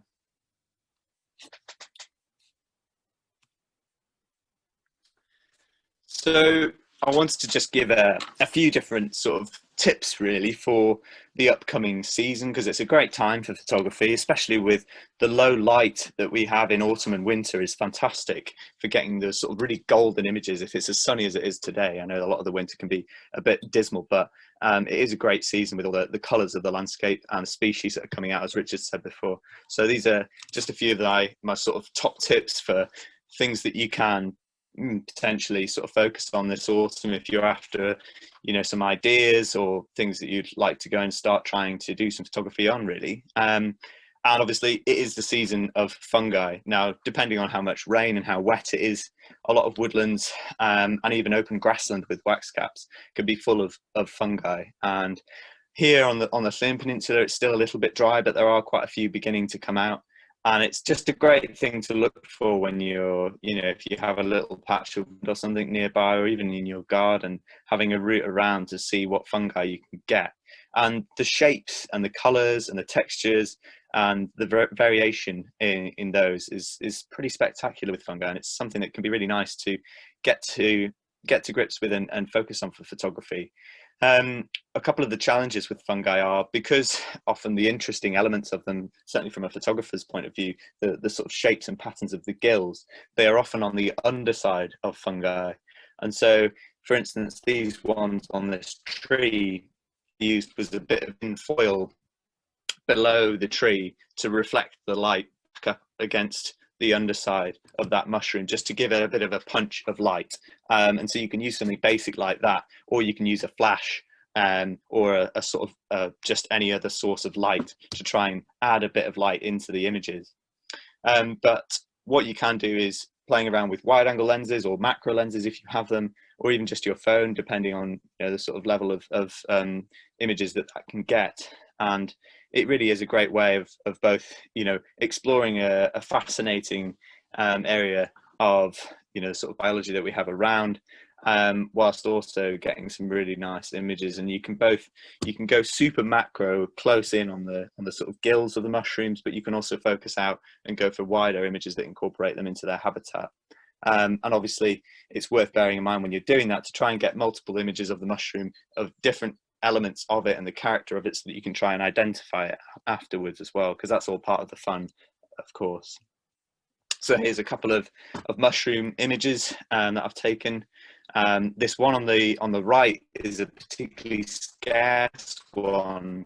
So I wanted to just give a few different sort of tips really for the upcoming season, because it's a great time for photography, especially with the low light that we have in autumn and winter is fantastic for getting the sort of really golden images if it's as sunny as it is today. I know a lot of the winter can be a bit dismal, but it is a great season with all the colours of the landscape and the species that are coming out, as Richard said before. So these are just a few of my sort of top tips for things that you can potentially sort of focus on this autumn if you're after, you know, some ideas or things that you'd like to go and start trying to do some photography on, really. And obviously it is the season of fungi. Now, depending on how much rain and how wet it is, a lot of woodlands and even open grassland with wax caps can be full of fungi. And here on the Llŷn Peninsula, it's still a little bit dry, but there are quite a few beginning to come out. And it's just a great thing to look for when you're, you know, if you have a little patch of wood or something nearby, or even in your garden, having a route around to see what fungi you can get. And the shapes and the colours and the textures and the variation in those is pretty spectacular with fungi. And it's something that can be really nice to get to grips with and focus on for photography. A couple of the challenges with fungi are, because often the interesting elements of them, certainly from a photographer's point of view, the sort of shapes and patterns of the gills, they are often on the underside of fungi. And so, for instance, these ones on this tree used was a bit of tin foil below the tree to reflect the light up against the underside of that mushroom, just to give it a bit of a punch of light. And so you can use something basic like that, or you can use a flash or a sort of just any other source of light to try and add a bit of light into the images. But what you can do is playing around with wide angle lenses or macro lenses if you have them, or even just your phone, depending on, you know, the sort of level of images that can get. And it really is a great way of both, you know, exploring a fascinating area of, you know, sort of biology that we have around, whilst also getting some really nice images. And you can go super macro, close in on the sort of gills of the mushrooms, but you can also focus out and go for wider images that incorporate them into their habitat. And obviously it's worth bearing in mind when you're doing that to try and get multiple images of the mushroom, of different elements of it and the character of it, so that you can try and identify it afterwards as well, because that's all part of the fun, of course. So here's a couple of mushroom images that I've taken. This one on the right is a particularly scarce one.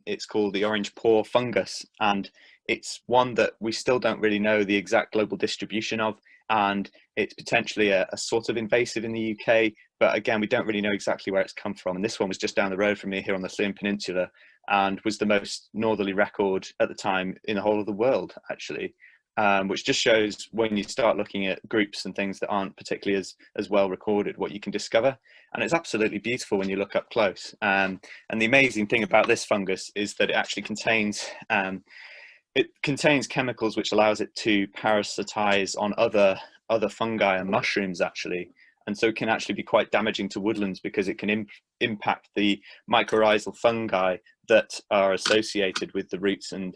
It's called the orange paw fungus, and it's one that we still don't really know the exact global distribution of, and it's potentially a sort of invasive in the UK, but again, we don't really know exactly where it's come from. And this one was just down the road from me here on the Llŷn Peninsula, and was the most northerly record at the time in the whole of the world, actually. Which just shows, when you start looking at groups and things that aren't particularly as well recorded, what you can discover. And it's absolutely beautiful when you look up close. And the amazing thing about this fungus is that it actually contains chemicals which allows it to parasitize on other fungi and mushrooms, actually. And so it can actually be quite damaging to woodlands, because it can impact the mycorrhizal fungi that are associated with the roots and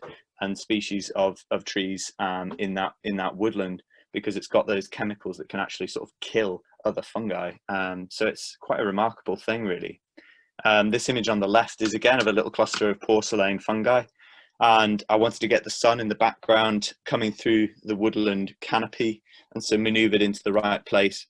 species of trees in that woodland, because it's got those chemicals that can actually sort of kill other fungi. So it's quite a remarkable thing, really. This image on the left is again of a little cluster of porcelain fungi, and I wanted to get the sun in the background coming through the woodland canopy, and so maneuvered into the right place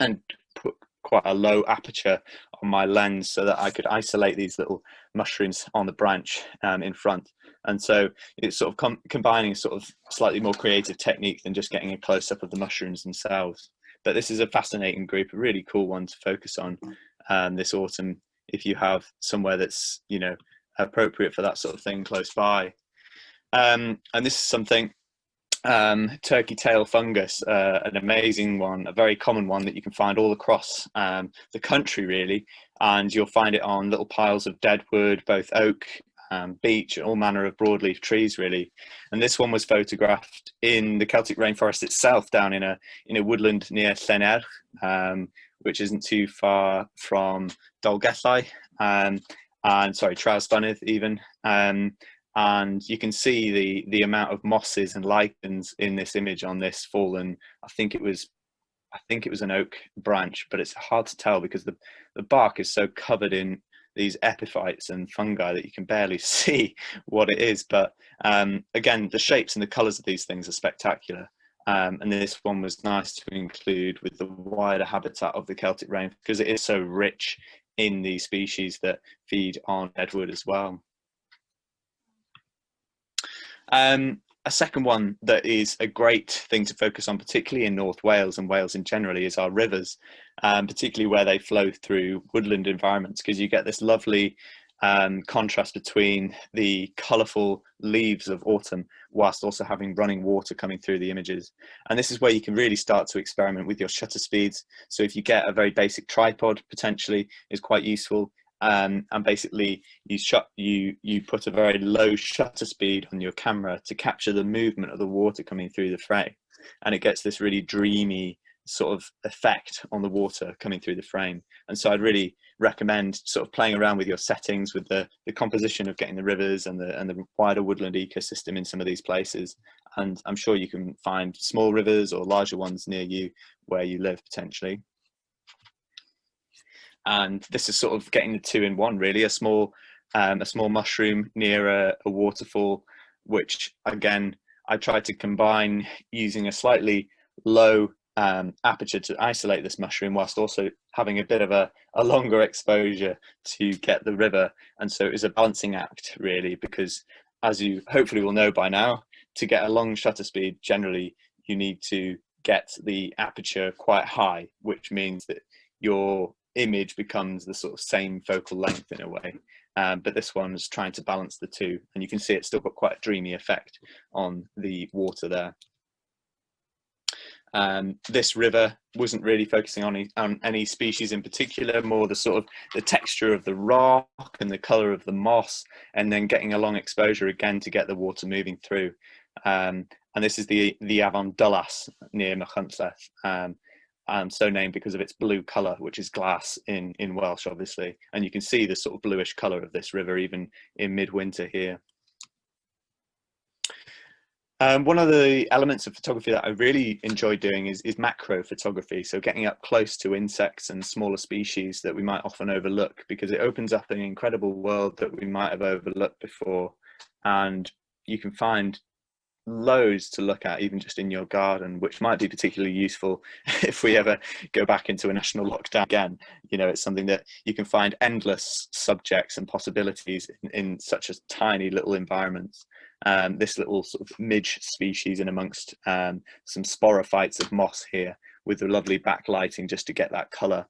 and put quite a low aperture on my lens so that I could isolate these little mushrooms on the branch in front. And so it's sort of combining a sort of slightly more creative technique than just getting a close-up of the mushrooms themselves. But this is a fascinating group, a really cool one to focus on this autumn, if you have somewhere that's, you know, appropriate for that sort of thing close by. And this is something, turkey tail fungus, an amazing one, a very common one that you can find all across the country really, and you'll find it on little piles of dead wood, both oak, beech, all manner of broadleaf trees really. And this one was photographed in the Celtic rainforest itself, down in a woodland near Llanelch, which isn't too far from Dolgellau, and sorry, Trawsfynydd even. And you can see the amount of mosses and lichens in this image on this fallen, I think it was an oak branch, but it's hard to tell because the bark is so covered in these epiphytes and fungi that you can barely see what it is. But again, the shapes and the colours of these things are spectacular. And this one was nice to include with the wider habitat of the Celtic rainforest, because it is so rich in these species that feed on deadwood as well. A second one that is a great thing to focus on, particularly in North Wales and Wales in generally, is our rivers, particularly where they flow through woodland environments, because you get this lovely contrast between the colourful leaves of autumn whilst also having running water coming through the images. And this is where you can really start to experiment with your shutter speeds. So if you get a very basic tripod, potentially is quite useful. And basically you put a very low shutter speed on your camera to capture the movement of the water coming through the frame, and it gets this really dreamy sort of effect on the water coming through the frame. And so I'd really recommend sort of playing around with your settings, with the composition of getting the rivers and the wider woodland ecosystem in some of these places. And I'm sure you can find small rivers or larger ones near you where you live potentially. And this is sort of getting the two in one really, a small mushroom near a waterfall, which again I tried to combine using a slightly low aperture to isolate this mushroom whilst also having a bit of a longer exposure to get the river. And so it was a balancing act really, because as you hopefully will know by now, to get a long shutter speed generally you need to get the aperture quite high, which means that your image becomes the sort of same focal length in a way. But this one is trying to balance the two, and you can see it's still got quite a dreamy effect on the water there. This river wasn't really focusing on any species in particular, more the sort of the texture of the rock and the color of the moss, and then getting a long exposure again to get the water moving through. And this is the Afon Dullas near Machynlleth, so named because of its blue color, which is glass in Welsh obviously, and you can see the sort of bluish color of this river even in midwinter here. One of the elements of photography that I really enjoy doing is macro photography, so getting up close to insects and smaller species that we might often overlook, because it opens up an incredible world that we might have overlooked before. And you can find loads to look at even just in your garden, which might be particularly useful if we ever go back into a national lockdown again. You know, it's something that you can find endless subjects and possibilities in such a tiny little environment. This little sort of midge species in amongst some sporophytes of moss here, with the lovely backlighting just to get that color.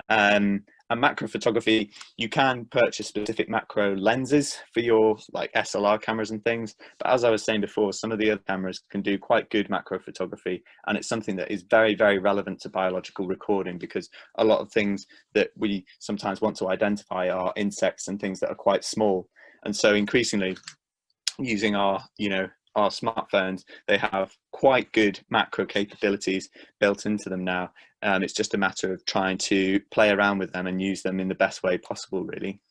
And macro photography, you can purchase specific macro lenses for your like SLR cameras and things, but as I was saying before, some of the other cameras can do quite good macro photography, and it's something that is very, very relevant to biological recording, because a lot of things that we sometimes want to identify are insects and things that are quite small. And so increasingly using our smartphones, they have quite good macro capabilities built into them now. It's just a matter of trying to play around with them and use them in the best way possible, really.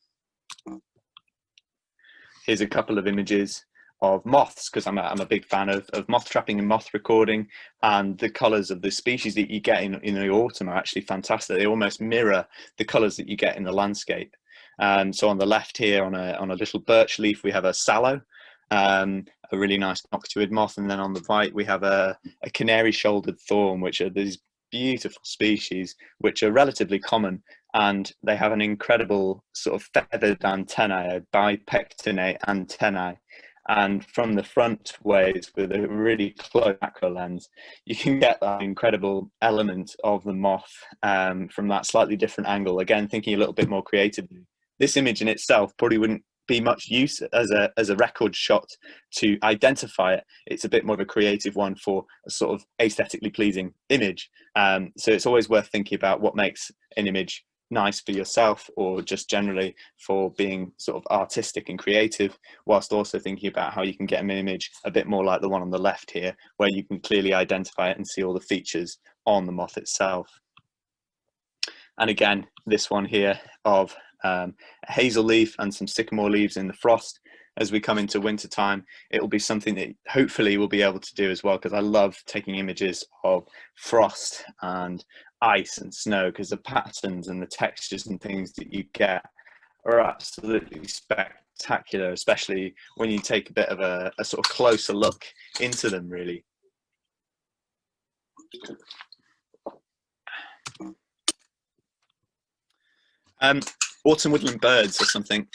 Here's a couple of images of moths, because I'm a big fan of moth trapping and moth recording, and the colours of the species that you get in the autumn are actually fantastic. They almost mirror the colours that you get in the landscape. So on the left here, on a little birch leaf, we have a sallow, a really nice noctuid moth, and then on the right we have a canary-shouldered thorn, which are these beautiful species which are relatively common, and they have an incredible sort of feathered antennae, bipectinate antennae, and from the front ways with a really close macro lens you can get that incredible element of the moth from that slightly different angle, again thinking a little bit more creatively. This image in itself probably wouldn't be much use as a record shot to identify it. It's a bit more of a creative one for a sort of aesthetically pleasing image. So it's always worth thinking about what makes an image nice for yourself, or just generally for being sort of artistic and creative, whilst also thinking about how you can get an image a bit more like the one on the left here, where you can clearly identify it and see all the features on the moth itself. And again, this one here of a hazel leaf and some sycamore leaves in the frost. As we come into winter time, it will be something that hopefully we'll be able to do as well, because I love taking images of frost and ice and snow, because the patterns and the textures and things that you get are absolutely spectacular, especially when you take a bit of a sort of closer look into them, really. Autumn woodland birds are something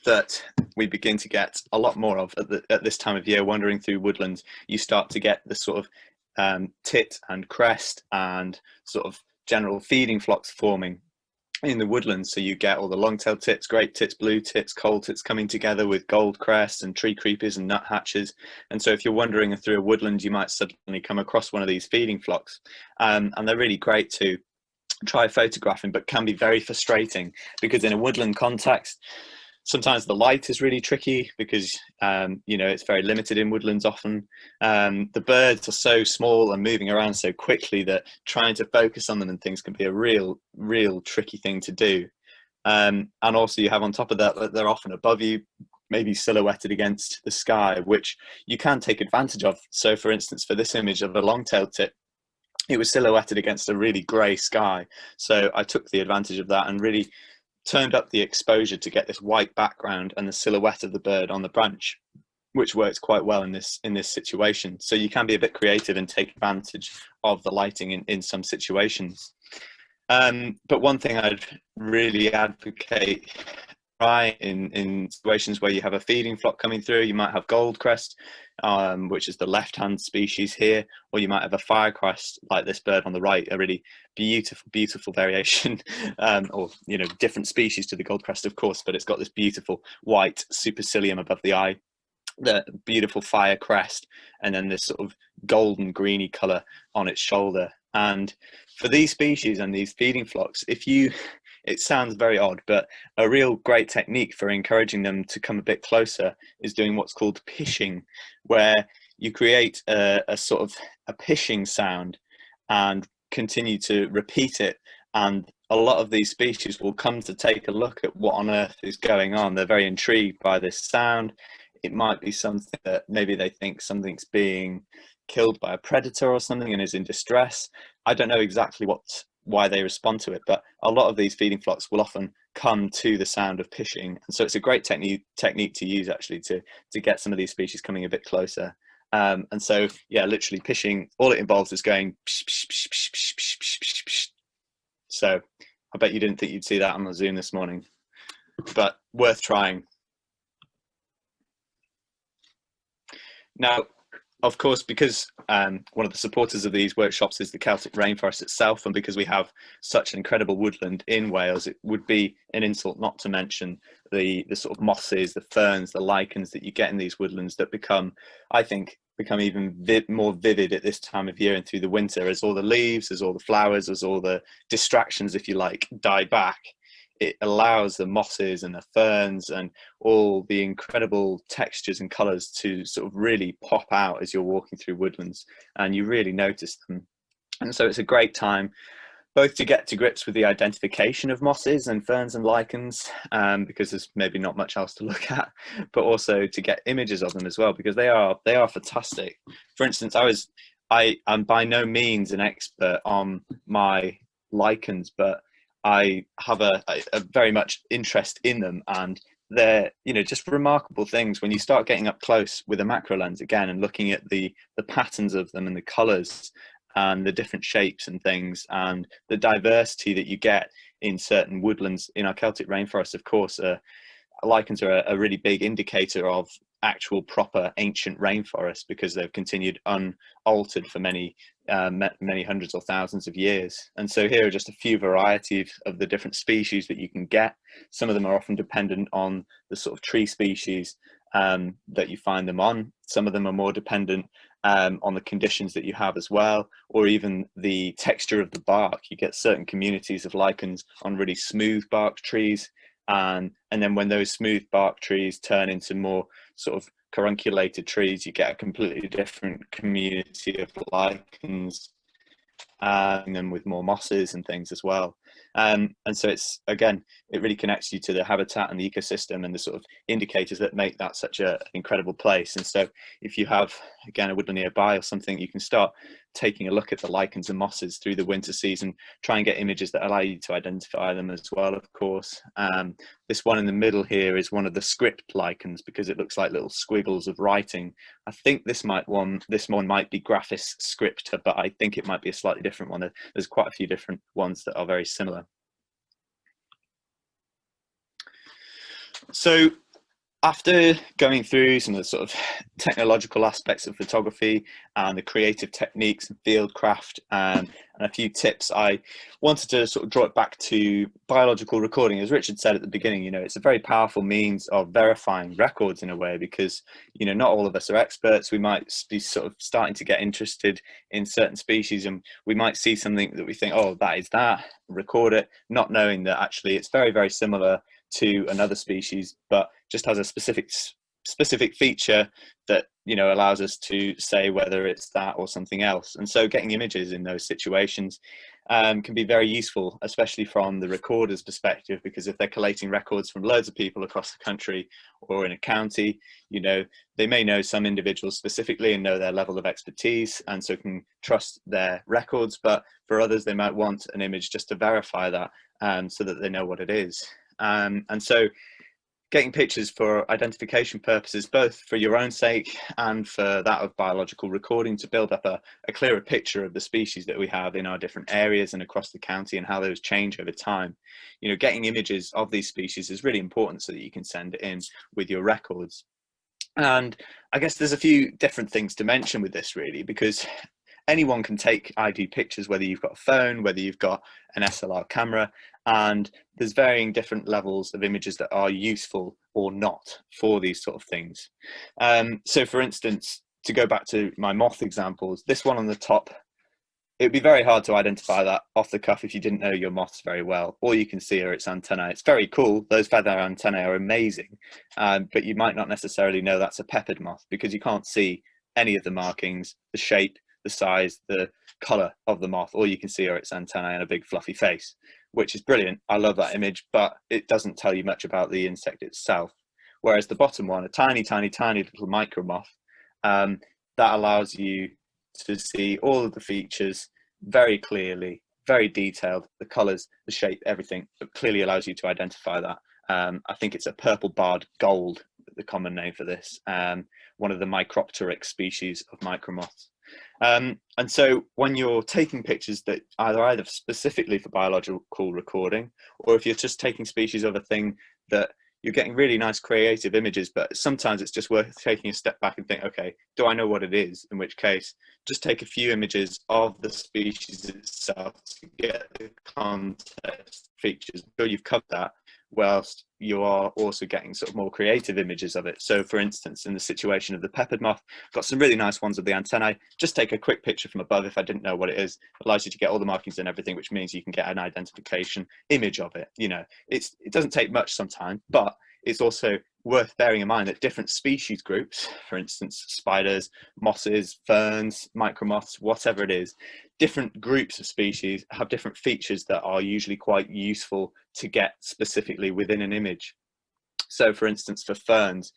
that we begin to get a lot more of at this time of year. Wandering through woodlands, you start to get the sort of tit and crest and sort of general feeding flocks forming in the woodlands. So you get all the long-tailed tits, great tits, blue tits, coal tits coming together with gold crests and tree creepers and nuthatches. And so if you're wandering through a woodland, you might suddenly come across one of these feeding flocks, and they're really great to try photographing, but can be very frustrating, because in a woodland context, sometimes the light is really tricky, because you know, it's very limited in woodlands often. The birds are so small and moving around so quickly that trying to focus on them and things can be a real tricky thing to do. And also you have on top of that they're often above you, maybe silhouetted against the sky, which you can take advantage of. So for instance, for this image of a long-tailed tit, it was silhouetted against a really grey sky. So I took the advantage of that and really turned up the exposure to get this white background and the silhouette of the bird on the branch, which works quite well in this situation. So you can be a bit creative and take advantage of the lighting in some situations. But one thing I'd really advocate, right, in situations where you have a feeding flock coming through, you might have goldcrest, which is the left-hand species here, or you might have a firecrest like this bird on the right, a really beautiful variation, or you know, different species to the goldcrest, of course, but it's got this beautiful white supercilium above the eye, the beautiful fire crest, and then this sort of golden greeny color on its shoulder. And for these species and these feeding flocks, it sounds very odd, but a real great technique for encouraging them to come a bit closer is doing what's called pishing, where you create a sort of a pishing sound and continue to repeat it. And a lot of these species will come to take a look at what on earth is going on. They're very intrigued by this sound. It might be something that maybe they think something's being killed by a predator or something and is in distress. I don't know exactly why they respond to it, but a lot of these feeding flocks will often come to the sound of pishing, and so it's a great technique to use actually to get some of these species coming a bit closer. And so yeah, literally pishing, all it involves is going psh, psh, psh, psh, psh, psh, psh, psh, psh. So I bet you didn't think you'd see that on the Zoom this morning, but worth trying. Now, of course, because one of the supporters of these workshops is the Celtic Rainforest itself, and because we have such an incredible woodland in Wales, it would be an insult not to mention the sort of mosses, the ferns, the lichens that you get in these woodlands that become even more vivid at this time of year and through the winter, as all the leaves, as all the flowers, as all the distractions, if you like, die back. It allows the mosses and the ferns and all the incredible textures and colours to sort of really pop out as you're walking through woodlands, and you really notice them. And so it's a great time both to get to grips with the identification of mosses and ferns and lichens, because there's maybe not much else to look at, but also to get images of them as well, because they are fantastic. For instance, I am by no means an expert on my lichens, but I have a very much interest in them, and they're, you know, just remarkable things when you start getting up close with a macro lens again and looking at the patterns of them and the colours and the different shapes and things and the diversity that you get in certain woodlands in our Celtic rainforests, of course. lichens are a really big indicator of actual proper ancient rainforests, because they've continued unaltered for many hundreds or thousands of years. And so here are just a few varieties of the different species that you can get. Some of them are often dependent on the sort of tree species that you find them on. Some of them are more dependent on the conditions that you have as well, or even the texture of the bark. You get certain communities of lichens on really smooth bark trees, and then when those smooth bark trees turn into more sort of carunculated trees, you get a completely different community of lichens, and then with more mosses and things as well. And so it's, again, it really connects you to the habitat and the ecosystem and the sort of indicators that make that such an incredible place. And so if you have, again, a woodland nearby or something, you can start taking a look at the lichens and mosses through the winter season, try and get images that allow you to identify them as well, of course. This one in the middle here is one of the script lichens, because it looks like little squiggles of writing. I think this one might be Graphis scripta, but I think it might be a slightly different one. There's quite a few different ones that are very similar. So after going through some of the sort of technological aspects of photography and the creative techniques and fieldcraft, and a few tips, I wanted to sort of draw it back to biological recording. As Richard said at the beginning, it's a very powerful means of verifying records in a way, because not all of us are experts. We might be sort of starting to get interested in certain species, and we might see something that we think, oh, that is that, record it, not knowing that actually it's very, very similar to another species, but just has a specific feature that allows us to say whether it's that or something else. And so getting images in those situations can be very useful, especially from the recorder's perspective, because if they're collating records from loads of people across the country or in a county, they may know some individuals specifically and know their level of expertise, and so can trust their records. But for others, they might want an image just to verify that, so that they know what it is. And so getting pictures for identification purposes, both for your own sake and for that of biological recording, to build up a clearer picture of the species that we have in our different areas and across the county, and how those change over time. Getting images of these species is really important so that you can send it in with your records. And I guess there's a few different things to mention with this, really, because anyone can take ID pictures, whether you've got a phone, whether you've got an SLR camera, and there's varying different levels of images that are useful or not for these sort of things. So for instance, to go back to my moth examples, this one on the top, it would be very hard to identify that off the cuff if you didn't know your moths very well. All you can see are its antennae. It's very cool. Those feather antennae are amazing, but you might not necessarily know that's a peppered moth, because you can't see any of the markings, the shape, the size, the color of the moth. All you can see are its antennae and a big fluffy face, which is brilliant. I love that image, but it doesn't tell you much about the insect itself. Whereas the bottom one, a tiny, tiny, tiny little micro moth, that allows you to see all of the features very clearly, very detailed, the colors, the shape, everything. It clearly allows you to identify that. I think it's a purple barred gold, the common name for this, one of the Micropteryx species of micromoths. And so when you're taking pictures that are either specifically for biological recording, or if you're just taking species of a thing that you're getting really nice creative images, but sometimes it's just worth taking a step back and think, okay, do I know what it is? In which case, just take a few images of the species itself to get the context features. So you've covered that, whilst you are also getting sort of more creative images of it. So for instance, in the situation of the peppered moth, got some really nice ones of the antennae. Just take a quick picture from above if I didn't know what it is. It allows you to get all the markings and everything, which means you can get an identification image of it. It doesn't take much sometimes, but it's also worth bearing in mind that different species groups, for instance, spiders, mosses, ferns, micromoths, whatever it is, different groups of species have different features that are usually quite useful to get specifically within an image. So for instance, for ferns,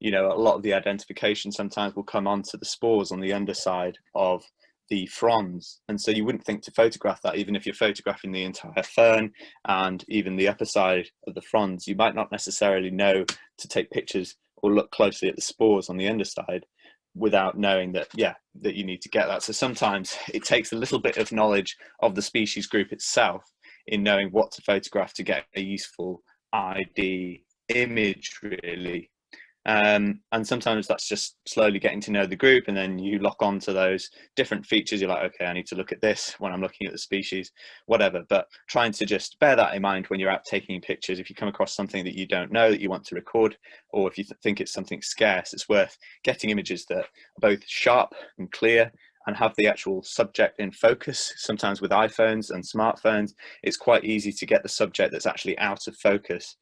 a lot of the identification sometimes will come onto the spores on the underside of the fronds, and so you wouldn't think to photograph that. Even if you're photographing the entire fern and even the upper side of the fronds, you might not necessarily know to take pictures or look closely at the spores on the underside without knowing that you need to get that. So sometimes it takes a little bit of knowledge of the species group itself in knowing what to photograph to get a useful ID image really. And sometimes that's just slowly getting to know the group, and then you lock on to those different features. You're like, okay, I need to look at this when I'm looking at the species, whatever. But trying to just bear that in mind when you're out taking pictures. If you come across something that you don't know that you want to record, or if you think it's something scarce, it's worth getting images that are both sharp and clear and have the actual subject in focus. Sometimes with iPhones and smartphones, it's quite easy to get the subject that's actually out of focus.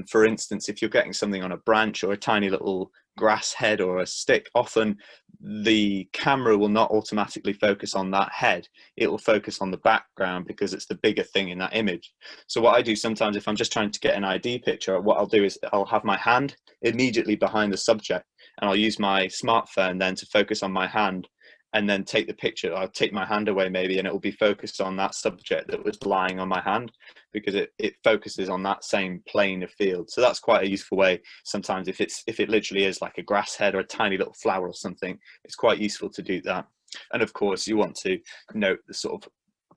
For instance, if you're getting something on a branch or a tiny little grass head or a stick, often the camera will not automatically focus on that head. It will focus on the background because it's the bigger thing in that image. So what I do sometimes, if I'm just trying to get an ID picture, what I'll do is I'll have my hand immediately behind the subject, and I'll use my smartphone then to focus on my hand, and then take the picture. I'll take my hand away maybe, and it will be focused on that subject that was lying on my hand, because it focuses on that same plane of field. So that's quite a useful way. Sometimes if it literally is like a grass head or a tiny little flower or something, it's quite useful to do that. And of course you want to note the sort of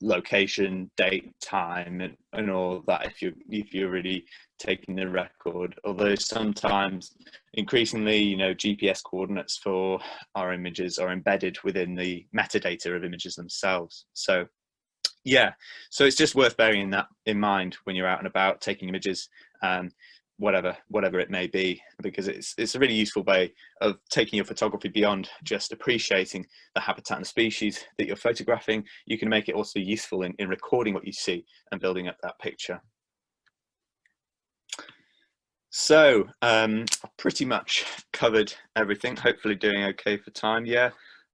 location, date, time, and all that if you're really taking the record. Although sometimes, increasingly, you know, GPS coordinates for our images are embedded within the metadata of images themselves. So yeah, so it's just worth bearing that in mind when you're out and about taking images, whatever it may be, because it's a really useful way of taking your photography beyond just appreciating the habitat and species that you're photographing. You can make it also useful in recording what you see and building up that picture. So I've pretty much covered everything, hopefully doing okay for time. Yeah,